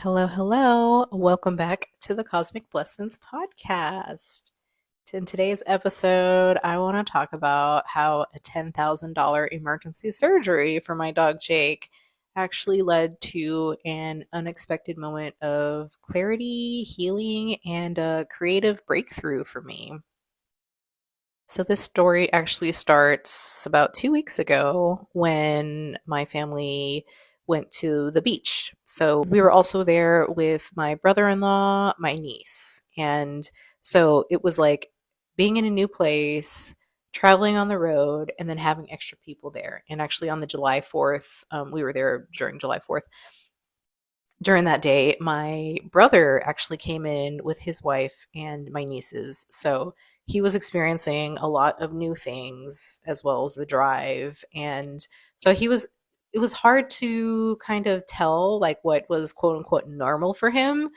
Hello, hello. Welcome back to the Cosmic Blessings podcast. In today's episode, I want to talk about how a $10,000 emergency surgery for my dog Jake actually led to an unexpected moment of clarity, healing, and a creative breakthrough for me. So, this story actually starts about 2 weeks ago when my family went to the beach. So, we were also there with my brother in law, my niece. And so it was like being in a new place, traveling on the road, and then having extra people there. And actually, on the July 4th, we were there during July 4th. During that day, my brother actually came in with his wife and my nieces. So he was experiencing a lot of new things as well as the drive. And so it was hard to kind of tell like what was quote unquote normal for him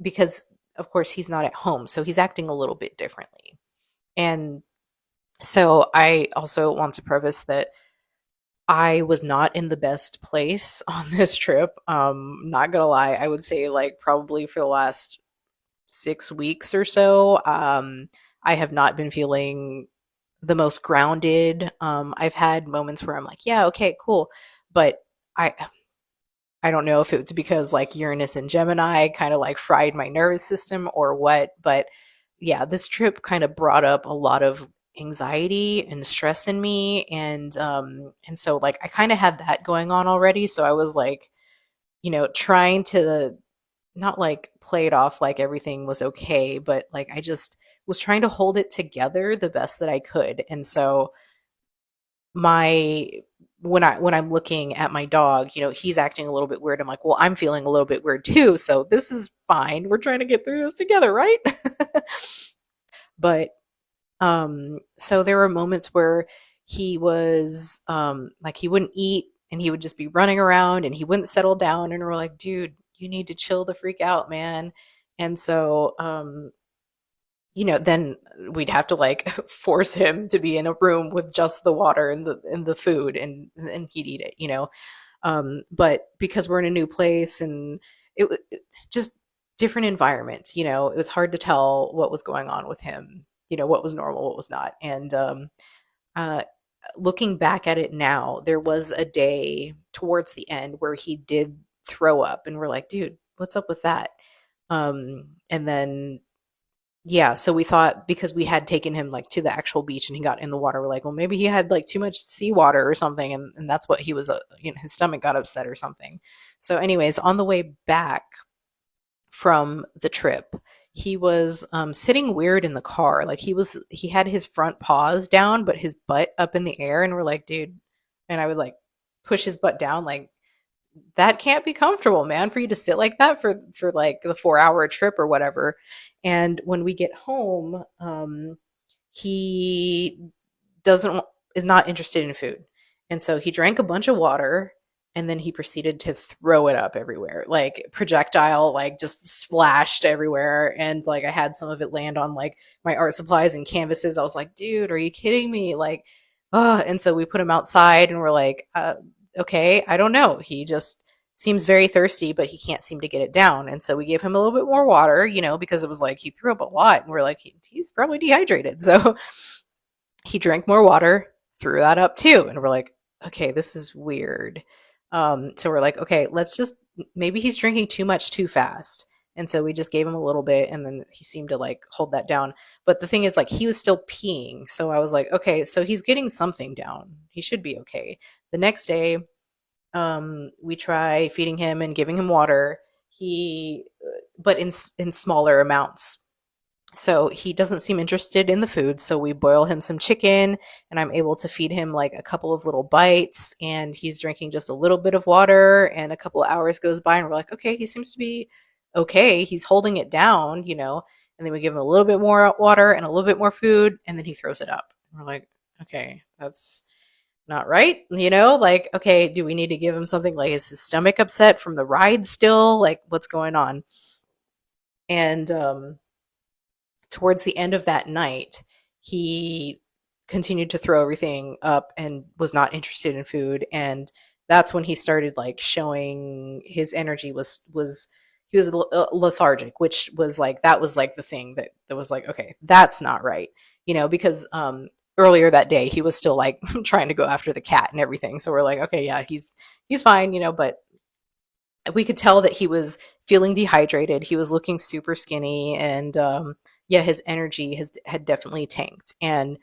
because, of course, he's not at home. So he's acting a little bit differently. And so I also want to preface that I was not in the best place on this trip. Not gonna lie, I would say like probably for the last 6 weeks or so, I have not been feeling the most grounded. I've had moments where I'm like, yeah, okay, cool, but I I don't know if it's because like Uranus and Gemini kind of like fried my nervous system or what, but yeah, this trip kind of brought up a lot of anxiety and stress in me and so like I kind of had that going on already, so I was like, trying to not like play it off like everything was okay, but like I just was trying to hold it together the best that I could. And so my when I'm looking at my dog, he's acting a little bit weird. I'm like, well, I'm feeling a little bit weird too. So this is fine. We're trying to get through this together, right? But so there were moments where he was like he wouldn't eat and he would just be running around and he wouldn't settle down and we're like, dude, you need to chill the freak out, man. And so then we'd have to like force him to be in a room with just the water and the food and he'd eat it. But because we're in a new place and it just different environments, it was hard to tell what was going on with him, what was normal, what was not. And uh, looking back at it now, there was a day towards the end where he did throw up, and we're like, dude, what's up with that? And then yeah, so we thought because we had taken him like to the actual beach and he got in the water, we're like, well, maybe he had like too much seawater or something, and that's what he was. His stomach got upset or something. So, anyways, on the way back from the trip, he was sitting weird in the car. Like he had his front paws down, but his butt up in the air, and we're like, dude, and I would like push his butt down, like that can't be comfortable, man, for you to sit like that for like the 4 hour trip or whatever. And when we get home, he doesn't is not interested in food, and so he drank a bunch of water. And then he proceeded to throw it up everywhere, like projectile, like just splashed everywhere. And like I had some of it land on like my art supplies and canvases. I was like, dude, are you kidding me? Like, oh, and so we put him outside and we're like, okay, I don't know. He just seems very thirsty, but he can't seem to get it down. And so we gave him a little bit more water, because it was like he threw up a lot. And we're like, he's probably dehydrated. So he drank more water, threw that up too. And we're like, okay, this is weird. So we're like, okay, let's just, maybe he's drinking too much too fast. And so we just gave him a little bit and then he seemed to like hold that down. But the thing is, like, he was still peeing. So I was like, okay, so he's getting something down. He should be okay. The next day, we try feeding him and giving him water. But in smaller amounts. So he doesn't seem interested in the food. So we boil him some chicken, and I'm able to feed him like a couple of little bites, and he's drinking just a little bit of water. And a couple of hours goes by, and we're like, okay, he seems to be okay. He's holding it down. And then we give him a little bit more water and a little bit more food, and then he throws it up. And we're like, okay, that's not right. Like, okay, do we need to give him something? Like, is his stomach upset from the ride still? Like, what's going on? And towards the end of that night, he continued to throw everything up and was not interested in food. And that's when he started like showing his energy was he was lethargic, which was like that was like the thing that was like, okay, that's not right, because earlier that day he was still like trying to go after the cat and everything. So we're like, okay, yeah, he's fine, but we could tell that he was feeling dehydrated. He was looking super skinny, and yeah, his energy had definitely tanked. And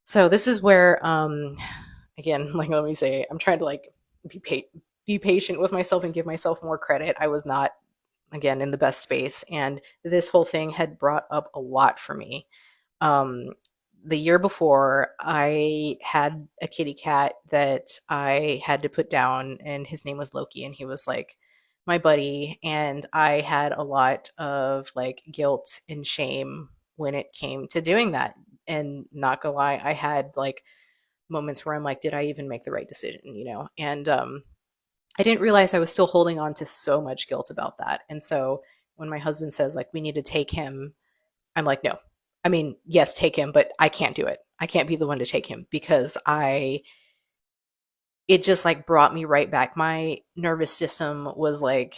so this is where, again, like let me say, I'm trying to like be be patient with myself and give myself more credit. I was not, again, in the best space, and this whole thing had brought up a lot for me. Um, the year before, I had a kitty cat that I had to put down, and his name was Loki, and he was like my buddy. And I had a lot of like guilt and shame when it came to doing that. And not gonna lie, I had like moments where I'm like, did I even make the right decision? And I didn't realize I was still holding on to so much guilt about that. And so when my husband says like we need to take him, I'm like, no. I mean, yes, take him, but I can't do it. I can't be the one to take him because it just like brought me right back. My nervous system was like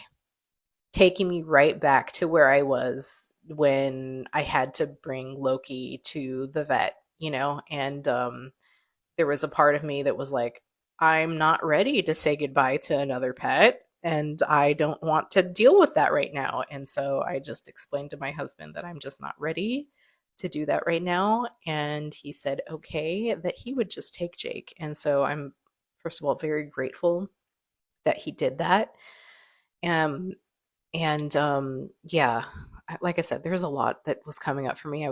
taking me right back to where I was when I had to bring Loki to the vet, and there was a part of me that was like, I'm not ready to say goodbye to another pet, and I don't want to deal with that right now. And so I just explained to my husband that I'm just not ready to do that right now. And he said, okay, that he would just take Jake. And so I'm, first of all, very grateful that he did that. Um, and yeah, like I said, there's a lot that was coming up for me.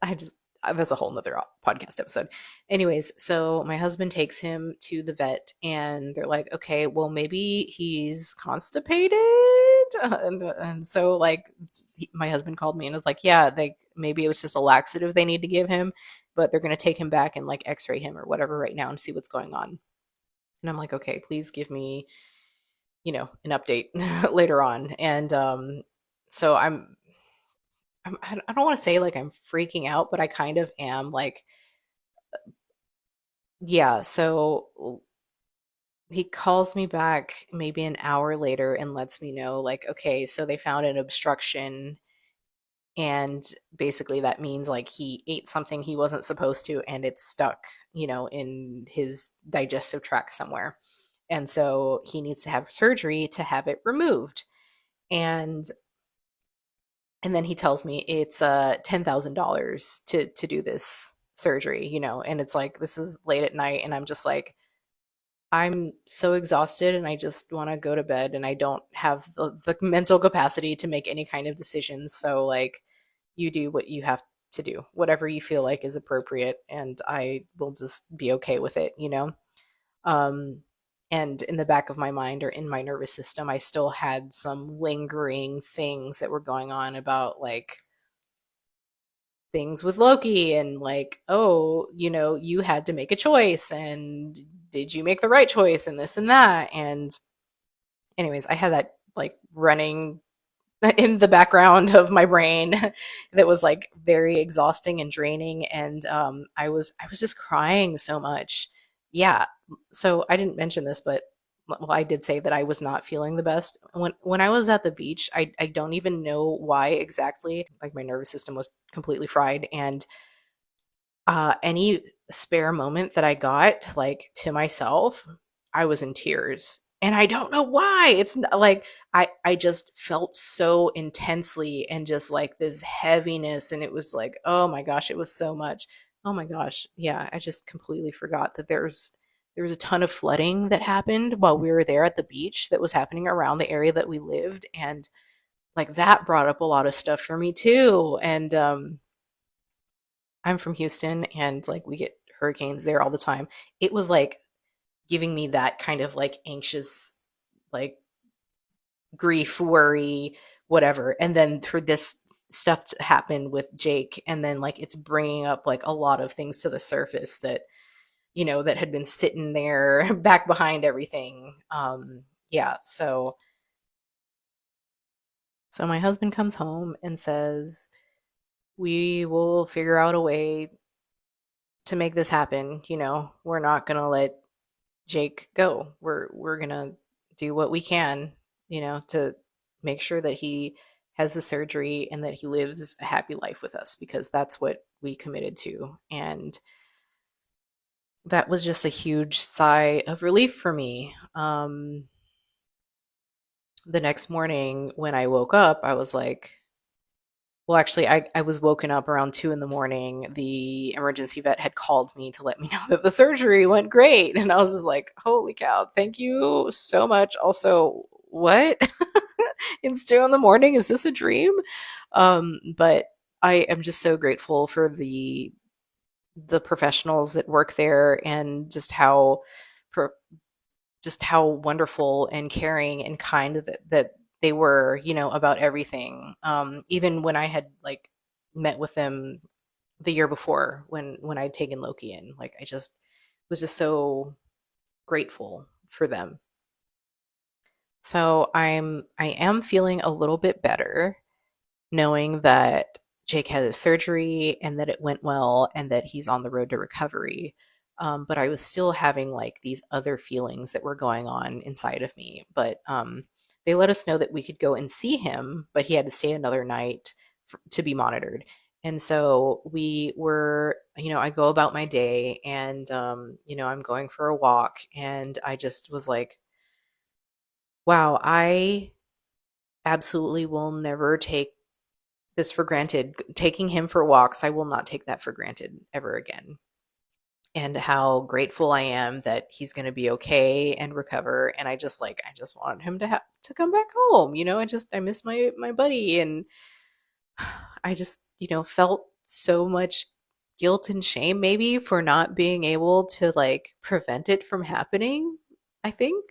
I just that's a whole nother podcast episode. Anyways, so my husband takes him to the vet, and they're like, okay, well, maybe he's constipated. And so like my husband called me and was like, yeah, maybe it was just a laxative they need to give him, but they're going to take him back and like x-ray him or whatever right now and see what's going on. And I'm like, okay, please give me, an update later on. And so I don't want to say like I'm freaking out, but I kind of am. Like, yeah. So he calls me back maybe an hour later and lets me know, like, okay, so they found an obstruction. And basically, that means like he ate something he wasn't supposed to, and it's stuck, in his digestive tract somewhere. And so he needs to have surgery to have it removed. And and then he tells me it's $10,000 to do this surgery, and it's like this is late at night, and I'm just like I'm so exhausted, and I just want to go to bed, and I don't have the mental capacity to make any kind of decisions. So like you do what you have to do, whatever you feel like is appropriate, and I will just be okay with it, um, and in the back of my mind or in my nervous system, I still had some lingering things that were going on about like things with Loki and like, oh, you had to make a choice, and did you make the right choice, and this and that. And anyways, I had that like running in the background of my brain that was like very exhausting and draining. And I was just crying so much. Yeah. So I didn't mention this, but well, I did say that I was not feeling the best when I was at the beach. I don't even know why exactly. Like my nervous system was completely fried, and any spare moment that I got like to myself, I was in tears. And I don't know why. It's not, like I just felt so intensely and just like this heaviness, and it was like, oh my gosh, it was so much. Oh my gosh. Yeah, I just completely forgot that there was a ton of flooding that happened while we were there at the beach that was happening around the area that we lived, and like that brought up a lot of stuff for me too. And I'm from Houston, and like we get hurricanes there all the time. It was like giving me that kind of like anxious, like grief, worry, whatever. And then for this stuff to happen with Jake, and then like it's bringing up like a lot of things to the surface that, that had been sitting there back behind everything. Yeah. So my husband comes home and says, we will figure out a way to make this happen. We're not going to let Jake, go. We're gonna do what we can, to make sure that he has the surgery and that he lives a happy life with us because that's what we committed to. And that was just a huge sigh of relief for me. The next morning when I woke up, I was like, well, actually, I was woken up around 2 in the morning. The emergency vet had called me to let me know that the surgery went great. And I was just like, holy cow, thank you so much. Also, what? It's 2 in the morning. Is this a dream? But I am just so grateful for the professionals that work there and just how wonderful and caring and kind that they were, about everything. Even when I had like met with them the year before when I'd taken Loki in, like I just was just so grateful for them. So I am feeling a little bit better knowing that Jake had his surgery and that it went well and that he's on the road to recovery. But I was still having like these other feelings that were going on inside of me. But they let us know that we could go and see him, but he had to stay another night to be monitored. And so we were, I go about my day and, I'm going for a walk. And I just was like, wow, I absolutely will never take this for granted. Taking him for walks, I will not take that for granted ever again. And how grateful I am that he's going to be okay and recover. And I just wanted him to come back home. I miss my buddy, and I just felt so much guilt and shame maybe for not being able to like prevent it from happening. I think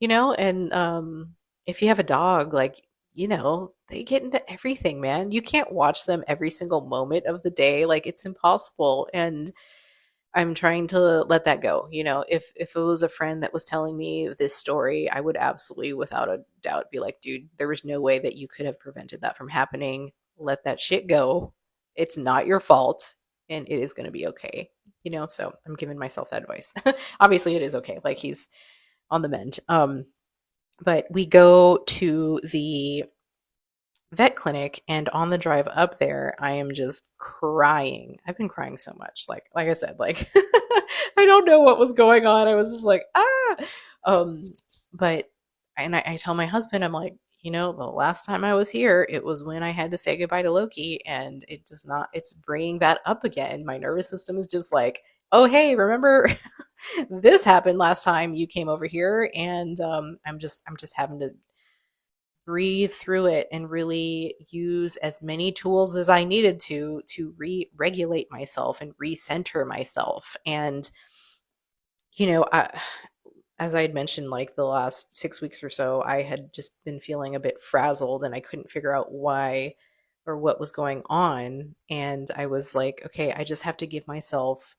and if you have a dog, like, they get into everything, man. You can't watch them every single moment of the day. Like, it's impossible. And I'm trying to let that go. If it was a friend that was telling me this story, I would absolutely, without a doubt, be like, dude, there was no way that you could have prevented that from happening. Let that shit go. It's not your fault, and it is going to be okay. So I'm giving myself that advice. Obviously, it is okay. Like, he's on the mend. But we go to the vet clinic, and on the drive up there I am just crying. I've been crying so much, like I said, like I don't know what was going on. I was just like, um but I tell my husband, I'm like, the last time I was here, it was when I had to say goodbye to Loki, and it does not, it's bringing that up again. My nervous system is just like, oh hey, remember this happened last time you came over here. And I'm just having to breathe through it and really use as many tools as I needed to re-regulate myself and recenter myself. And as I had mentioned, like the last 6 weeks or so, I had just been feeling a bit frazzled and I couldn't figure out why or what was going on. And I was like, okay, I just have to give myself,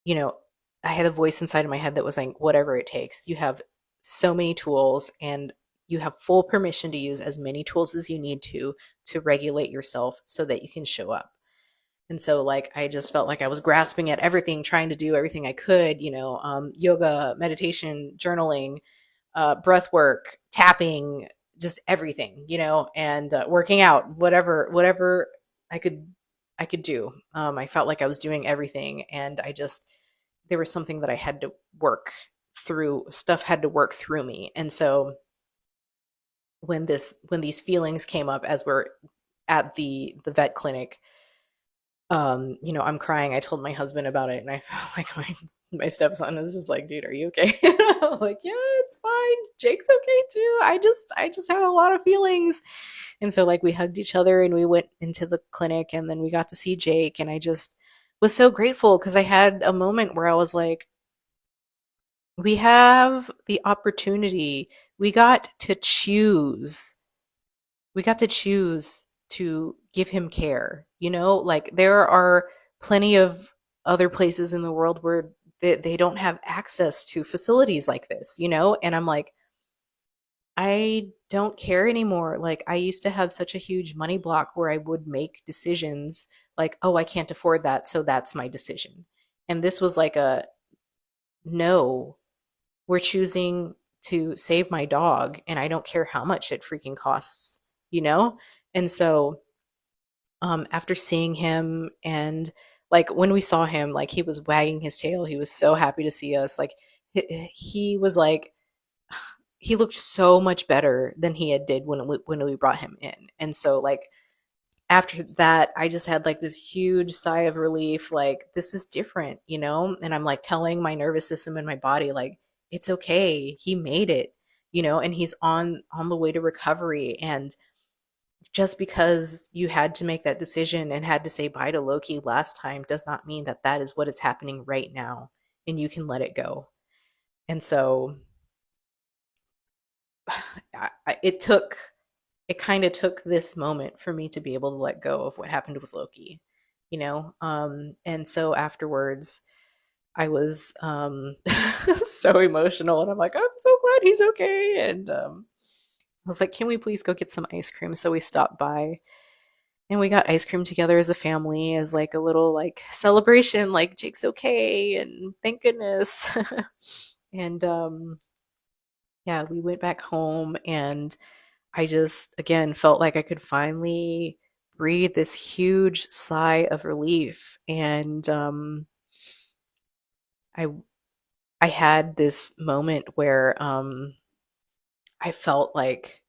you know, I had a voice inside of my head that was like, whatever it takes. You have so many tools, and you have full permission to use as many tools as you need to regulate yourself so that you can show up. And so, like, I just felt like I was grasping at everything, trying to do everything I could, yoga, meditation, journaling, breath work, tapping, just everything, and working out, whatever I could, I could do. I felt like I was doing everything, and there was something that I had to work through. Stuff had to work through me, and so when these feelings came up as we're at the vet clinic, I'm crying. I told my husband about it, and I felt like my stepson is just like, dude, are you okay? I'm like, yeah, it's fine. Jake's okay too. I just have a lot of feelings. And so like we hugged each other and we went into the clinic, and then we got to see Jake, and I just was so grateful because I had a moment where I was like, we have the opportunity. We got to choose. We got to choose to give him care. Like there are plenty of other places in the world where they don't have access to facilities like this, And I'm like, I don't care anymore. Like I used to have such a huge money block where I would make decisions like, oh, I can't afford that, so that's my decision. And this was like no, we're choosing to save my dog, and I don't care how much it freaking costs, you know? And so, after seeing him, and like when we saw him, like he was wagging his tail, he was so happy to see us. Like he was like, he looked so much better than he had did when we brought him in. And so like after that, I just had like this huge sigh of relief, like this is different, you know? And I'm like telling my nervous system and my body, like, it's okay. He made it, you know, and he's on the way to recovery. And just because you had to make that decision and had to say bye to Loki last time does not mean that that is what is happening right now, and you can let it go. And so it kind of took this moment for me to be able to let go of what happened with Loki, you know? And so afterwards, I was so emotional, and I'm like, I'm so glad he's okay. And I was like, can we please go get some ice cream? So we stopped by and we got ice cream together as a family, as like a little like celebration, like Jake's okay and thank goodness. And yeah, we went back home, and I just again felt like I could finally breathe this huge sigh of relief. And I I had this moment where I felt like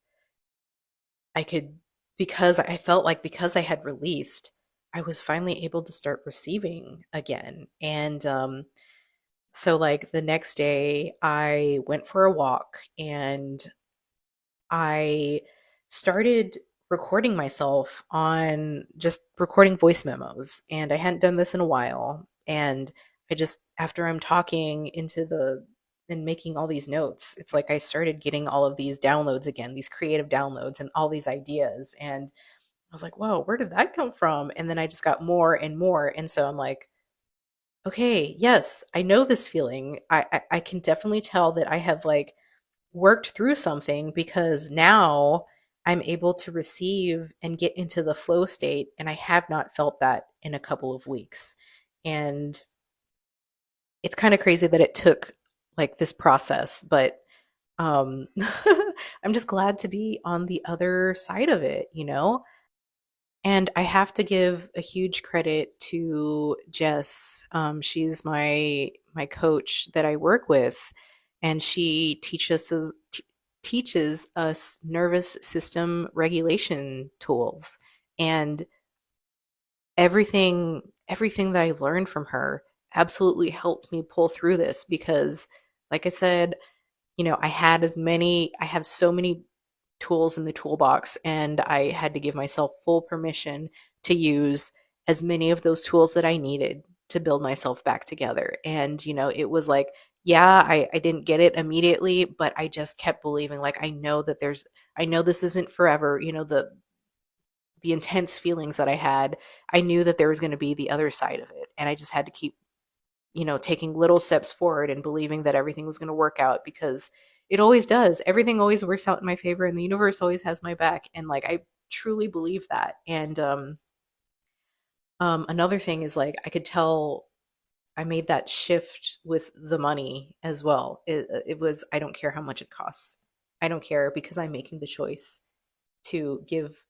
I could, because I felt like because I had released, I was finally able to start receiving again. And so like the next day I went for a walk, and I started recording myself on just recording voice memos, and I hadn't done this in a while. And I just, after I'm talking into the and making all these notes, it's like I started getting all of these downloads again, these creative downloads and all these ideas. And I was like, whoa, where did that come from? And then I just got more and more. And so I'm like, okay, yes, I know this feeling. I can definitely tell that I have like worked through something, because now I'm able to receive and get into the flow state. And I have not felt that in a couple of weeks. And it's kind of crazy that it took like this process, but I'm just glad to be on the other side of it, you know? And I have to give a huge credit to Jess. She's my coach that I work with, and she teaches us nervous system regulation tools. And everything that I learned from her absolutely helped me pull through this, because like I said, you know, I have so many tools in the toolbox, and I had to give myself full permission to use as many of those tools that I needed to build myself back together. And, you know, it was like, yeah, I didn't get it immediately, but I just kept believing, like, I know this isn't forever. You know, the intense feelings that I had, I knew that there was going to be the other side of it. And I just had to keep, you know, taking little steps forward and believing that everything was going to work out, because it always does. Everything always works out in my favor, and the universe always has my back. And like, I truly believe that. And another thing is like, I could tell I made that shift with the money as well. It was, I don't care how much it costs. I don't care, because I'm making the choice to give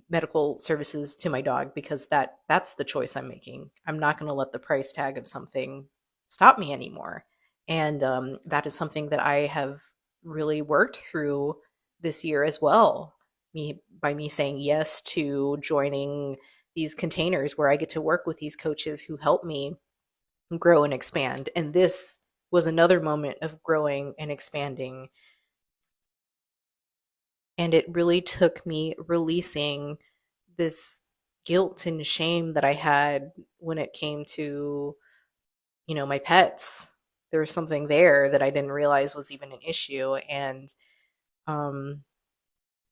medical services to my dog, because that's the choice I'm making. I'm not going to let the price tag of something stop me anymore. And that is something that I have really worked through this year as well. Me saying yes to joining these containers where I get to work with these coaches who help me grow and expand. And this was another moment of growing and expanding. And it really took me releasing this guilt and shame that I had when it came to, you know, my pets. There was something there that I didn't realize was even an issue. And um,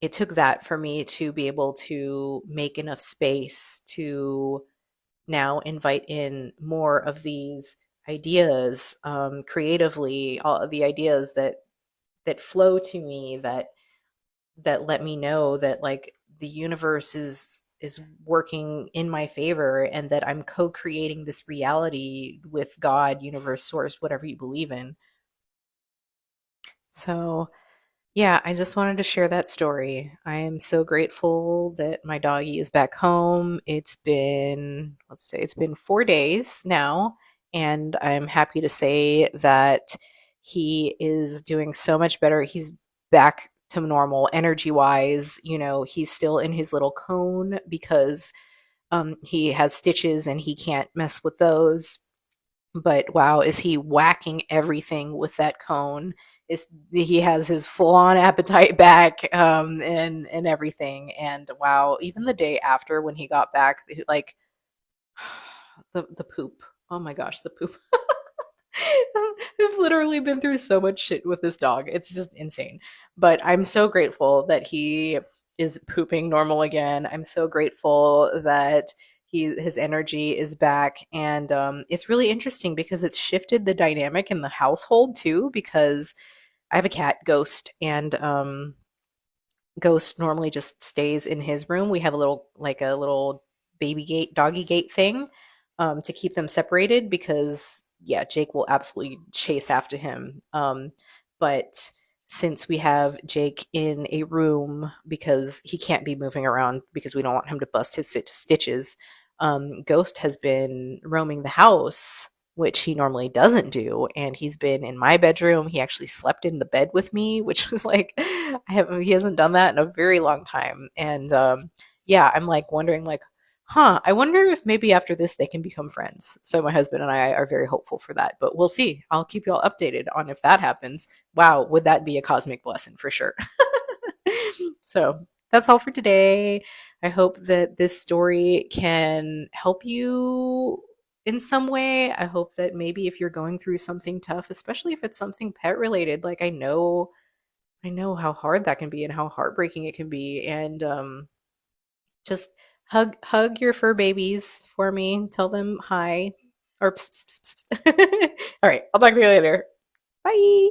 it took that for me to be able to make enough space to now invite in more of these ideas, creatively, all of the ideas that flow to me, that let me know that like the universe is working in my favor, and that I'm co-creating this reality with God, universe, source, whatever you believe in. So, yeah, I just wanted to share that story. I am so grateful that my doggy is back home. It's been, let's say, it's been 4 days now, and I'm happy to say that he is doing so much better. He's back to normal energy wise. He's still in his little cone because he has stitches and he can't mess with those. But wow, is he whacking everything with that cone? Is he has his full on appetite back, and everything. And wow, even the day after when he got back, like the poop. Oh my gosh, the poop. I've literally been through so much shit with this dog. It's just insane. But I'm so grateful that he is pooping normal again. I'm so grateful that his energy is back, and it's really interesting because it's shifted the dynamic in the household too. Because I have a cat, Ghost, and Ghost normally just stays in his room. We have a little baby gate, doggy gate thing, to keep them separated because, yeah, Jake will absolutely chase after him. But since we have Jake in a room because he can't be moving around because we don't want him to bust his stitches, Ghost has been roaming the house, which he normally doesn't do. And he's been in my bedroom. He actually slept in the bed with me, which was like, he hasn't done that in a very long time. And yeah, I'm like wondering, like, I wonder if maybe after this they can become friends. So my husband and I are very hopeful for that, but we'll see. I'll keep you all updated on if that happens. Wow, would that be a cosmic blessing for sure? So that's all for today. I hope that this story can help you in some way. I hope that maybe if you're going through something tough, especially if it's something pet related, like I know how hard that can be and how heartbreaking it can be. And just hug your fur babies for me. Tell them hi or pss, pss, pss, pss. All right, I'll talk to you later. Bye.